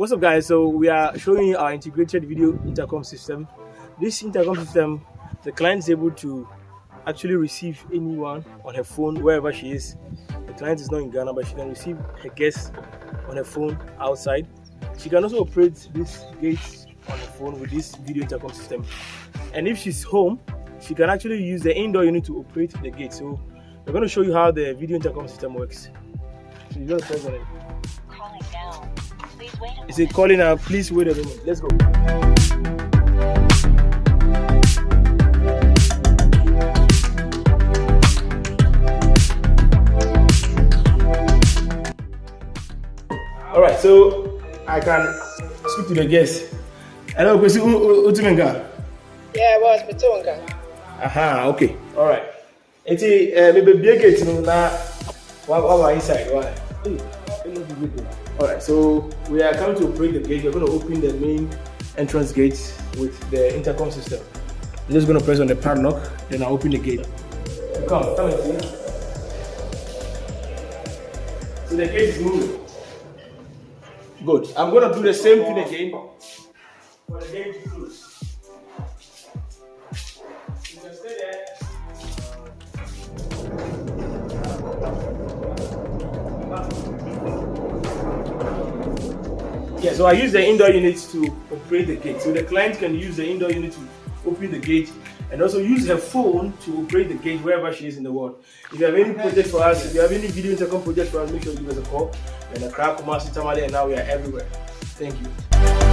What's up, guys? So we are showing you our integrated video intercom system. This intercom system, the client is able to actually receive anyone on her phone wherever she is. The client is not in Ghana, but she can receive her guests on her phone outside. She can also operate this gate on her phone with this video intercom system. And if she's home, she can actually use the indoor unit to operate the gate. So we're going to show you how the video intercom system works. So you're going to press on it. Calling now. Please wait a moment. Is it calling now? Please wait a moment. Let's go. Alright, so I can speak to the guest. Hello, Kwesi Utumenga. Yeah, boss, Betonga. Aha, okay. Alright. Maybe be a gate now. What inside? Why? Alright, so we are coming to operate the gate. We're going to open the main entrance gate with the intercom system. I'm just going to press on the padlock, then I'll open the gate. Come and see. So the gate is moving. Good. I'm going to do the same thing again for the gate to close. You can stay there. Yeah, so I use the indoor unit to operate the gate. So the client can use the indoor unit to open the gate and also use her phone to operate the gate wherever she is in the world. If you have any project for us, if you have any video intercom project for us, make sure you give us a call. We're in Accra, Kumasi, Tamale, and now we are everywhere. Thank you.